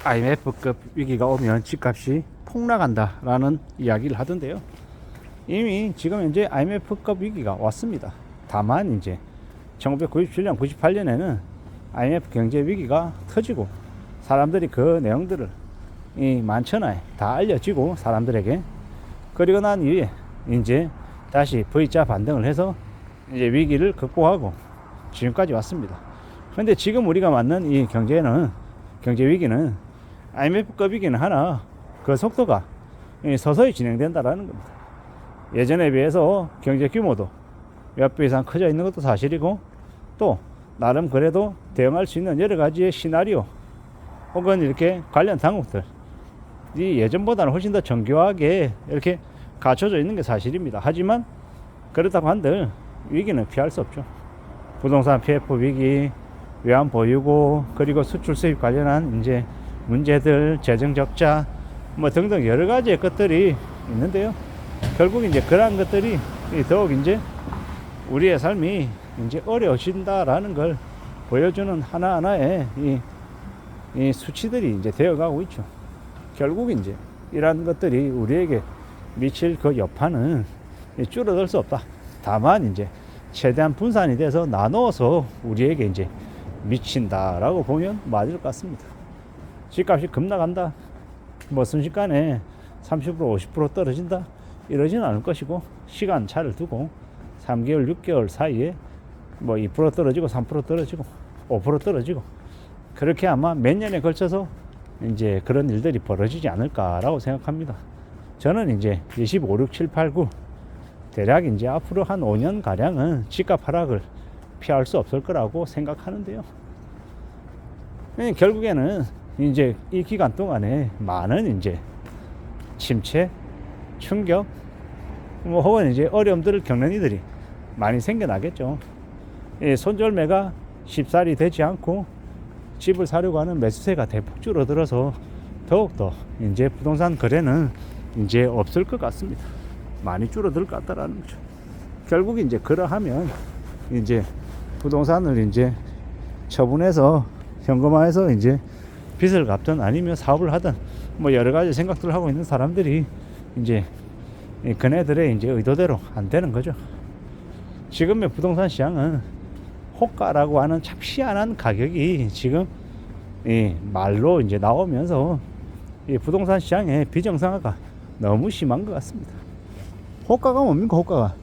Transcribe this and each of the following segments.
IMF급 위기가 오면 집값이 폭락한다라는 이야기를 하던데요. 이미 지금 현재 IMF급 위기가 왔습니다. 다만 이제 1997년, 98년에는 IMF 경제 위기가 터지고 사람들이 그 내용들을 이 만천하에 다 알려지고 사람들에게, 그리고 난 이후에 이제 다시 V자 반등을 해서 이제 위기를 극복하고 지금까지 왔습니다. 그런데 지금 우리가 맞는 이 경제 위기는 IMF급 위기는 하나 그 속도가 서서히 진행된다라는 겁니다. 예전에 비해서 경제 규모도 몇 배 이상 커져 있는 것도 사실이고, 또 나름 그래도 대응할 수 있는 여러 가지의 시나리오 혹은 이렇게 관련 당국들이 예전보다는 훨씬 더 정교하게 이렇게 갖춰져 있는 게 사실입니다. 하지만 그렇다고 한들 위기는 피할 수 없죠. 부동산 PF 위기, 외환 보유고, 그리고 수출 수입 관련한 이제 문제들, 재정 적자 뭐 등등 여러 가지의 것들이 있는데요. 결국 이제 그러한 것들이 더욱 이제 우리의 삶이 이제 어려워진다라는 걸 보여주는 하나하나의 이 수치들이 이제 되어가고 있죠. 결국 이제 이러한 것들이 우리에게 미칠 그 여파는 줄어들 수 없다. 다만 이제 최대한 분산이 돼서 나누어서 우리에게 이제 미친다라고 보면 맞을 것 같습니다. 집값이 급락한다, 뭐 순식간에 30% 50% 떨어진다 이러지는 않을 것이고, 시간 차를 두고 3개월 6개월 사이에 뭐 2% 떨어지고 3% 떨어지고 5% 떨어지고 그렇게 아마 몇 년에 걸쳐서 이제 그런 일들이 벌어지지 않을까라고 생각합니다. 저는 이제 25, 6, 7, 8, 9 대략 이제 앞으로 한 5년 가량은 집값 하락을 피할 수 없을 거라고 생각하는데요. 결국에는 이제 이 기간 동안에 많은 이제 침체, 충격, 뭐 혹은 이제 어려움들을 겪는 이들이 많이 생겨나겠죠. 손절매가 쉽사리 되지 않고 집을 사려고 하는 매수세가 대폭 줄어들어서 더욱더 이제 부동산 거래는 이제 없을 것 같습니다. 많이 줄어들 것 같다라는 거죠. 결국 이제 그러하면 이제 부동산을 이제 처분해서 현금화해서 이제 빚을 갚든 아니면 사업을 하든 뭐 여러 가지 생각들을 하고 있는 사람들이 이제 그네들의 이제 의도대로 안 되는 거죠. 지금의 부동산 시장은 호가라고 하는 참 희한한 가격이 지금 이 말로 이제 나오면서 이 부동산 시장의 비정상화가 너무 심한 것 같습니다. 호가가 뭡니까? 호가가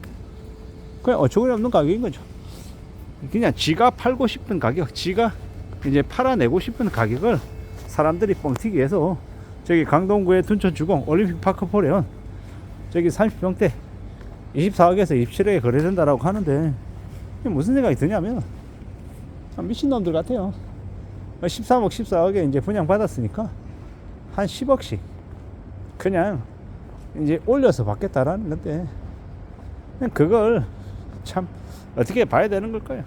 그냥 어처구니 없는 가격인 거죠. 그냥 지가 팔고 싶은 가격, 지가 이제 팔아내고 싶은 가격을 사람들이 뻥튀기 해서 저기 강동구의 둔천주공 올림픽파크 포레온 저기 30평대 24억에서 27억에 거래된다라고 하는데 무슨 생각이 드냐면 미친놈들 같아요. 13억 14억에 이제 분양받았으니까 한 10억씩 그냥 이제 올려서 받겠다라는 건데, 그걸 참 어떻게 봐야 되는 걸까요?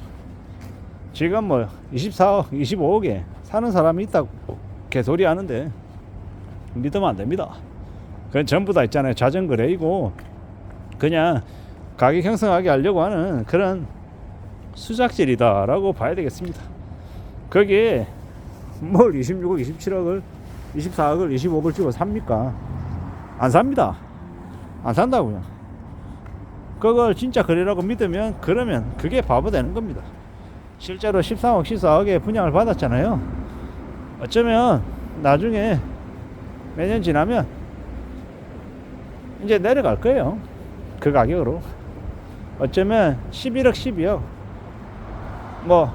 지금 뭐 24억 25억에 사는 사람이 있다고 개소리 하는데 믿으면 안 됩니다. 그건 전부 다 있잖아요. 자전거래이고 그냥 가격 형성하게 하려고 하는 그런 수작질이다라고 봐야 되겠습니다. 거기에 뭘 26억 27억을 24억을 25억을 주고 삽니까? 안 삽니다. 안 산다고요. 그걸 진짜 거래라고 믿으면 그러면 그게 바보 되는 겁니다. 실제로 13억 14억에 분양을 받았잖아요. 어쩌면 나중에 몇 년 지나면 이제 내려갈 거예요. 그 가격으로. 어쩌면 11억 12억 뭐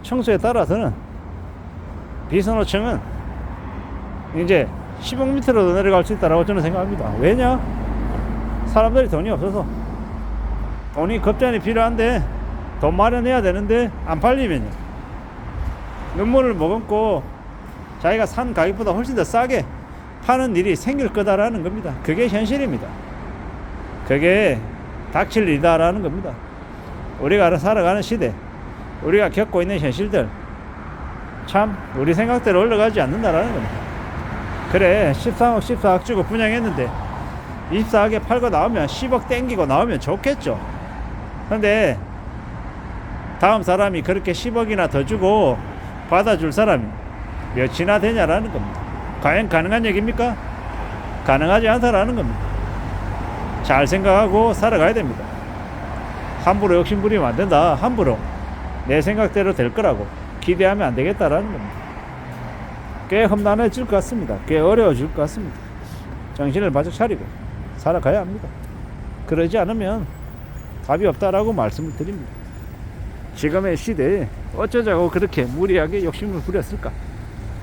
청수에 따라서는 비선호층은 이제 10억 밑으로도 내려갈 수 있다고 저는 생각합니다. 왜냐? 사람들이 돈이 없어서, 돈이 급전이 필요한데 돈 마련해야 되는데 안 팔리면요 눈물을 머금고 자기가 산 가격보다 훨씬 더 싸게 파는 일이 생길 거다라는 겁니다. 그게 현실입니다. 그게 닥칠 일이다라는 겁니다. 우리가 살아가는 시대, 우리가 겪고 있는 현실들 참 우리 생각대로 올라가지 않는다라는 겁니다. 그래 13억 14억 주고 분양했는데 24억에 팔고 나오면 10억 땡기고 나오면 좋겠죠. 근데 다음 사람이 그렇게 10억이나 더 주고 받아줄 사람이 몇이나 되냐라는 겁니다. 과연 가능한 얘기입니까? 가능하지 않다라는 겁니다. 잘 생각하고 살아가야 됩니다. 함부로 욕심 부리면 안 된다. 함부로 내 생각대로 될 거라고 기대하면 안 되겠다라는 겁니다. 꽤 험난해질 것 같습니다. 꽤 어려워질 것 같습니다. 정신을 바짝 차리고 살아가야 합니다. 그러지 않으면 답이 없다라고 말씀을 드립니다. 지금의 시대에 어쩌자고 그렇게 무리하게 욕심을 부렸을까?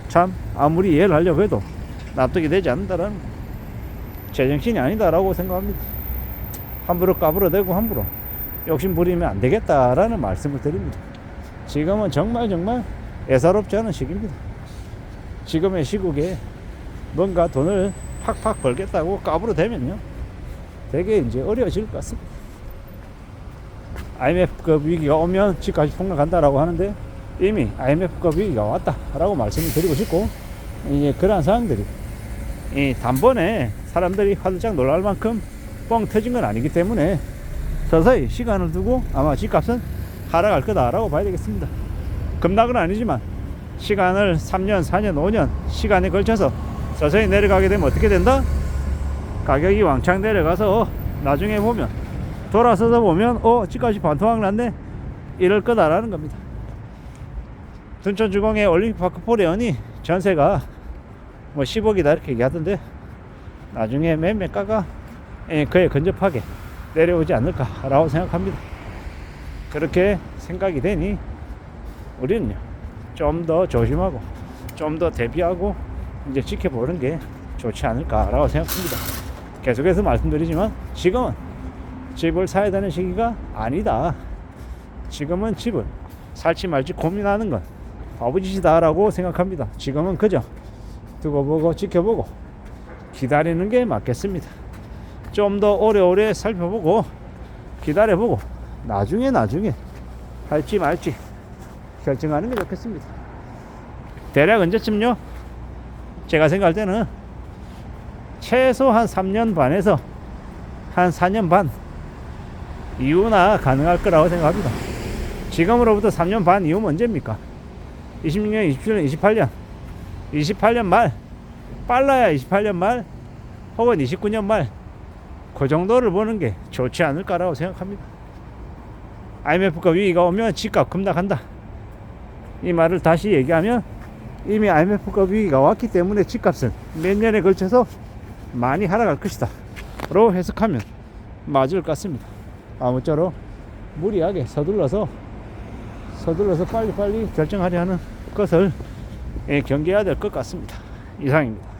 참 아무리 이해를 하려고 해도 납득이 되지 않는다라는 거. 제정신이 아니다라고 생각합니다. 함부로 까불어대고 함부로 욕심 부리면 안 되겠다라는 말씀을 드립니다. 지금은 정말 애사롭지 않은 시기입니다. 지금의 시국에 뭔가 돈을 팍팍 벌겠다고 까불어대면요 되게 이제 어려워질 것 같습니다. IMF급 위기가 오면 집까지 폭락한다라고 하는데 이미 IMF급 위기가 왔다라고 말씀을 드리고 싶고, 이제 그러한 상황들이 이 단번에 사람들이 화들짝 놀랄 만큼 뻥 터진 건 아니기 때문에 서서히 시간을 두고 아마 집값은 하락할 거다라고 봐야 되겠습니다. 급락은 아니지만 시간을 3년, 4년, 5년 시간에 걸쳐서 서서히 내려가게 되면 어떻게 된다? 가격이 왕창 내려가서 나중에 보면 돌아서서 보면 집값이 반토막 났네 이럴 거다라는 겁니다. 둔촌주공의 올림픽파크 포레온이 전세가 뭐 10억이다 이렇게 얘기하던데 나중에 매매가가 그에 근접하게 내려오지 않을까라고 생각합니다. 그렇게 생각이 되니 우리는요 좀 더 조심하고 좀 더 대비하고 이제 지켜보는 게 좋지 않을까라고 생각합니다. 계속해서 말씀드리지만 지금은 집을 사야 되는 시기가 아니다. 지금은 집을 살지 말지 고민하는 건 바보짓이다라고 생각합니다. 지금은 그저 두고 보고 지켜보고 기다리는 게 맞겠습니다. 좀 더 오래오래 살펴보고 기다려보고 나중에 할지 말지 결정하는 게 좋겠습니다. 대략 언제쯤요? 제가 생각할 때는 최소 한 3년 반에서 한 4년 반 이후나 가능할 거라고 생각합니다. 지금으로부터 3년 반 이후면 언제입니까? 26년, 27년, 28년 말, 빨라야 28년 말 혹은 29년 말, 그 정도를 보는 게 좋지 않을까라고 생각합니다. IMF급 위기가 오면 집값 급락한다. 이 말을 다시 얘기하면 이미 IMF급 위기가 왔기 때문에 집값은 몇 년에 걸쳐서 많이 하락할 것이다 로 해석하면 맞을 것 같습니다. 아무쪼록 무리하게 서둘러서 빨리 결정하려 하는 것을 경계해야 될 것 같습니다. 이상입니다.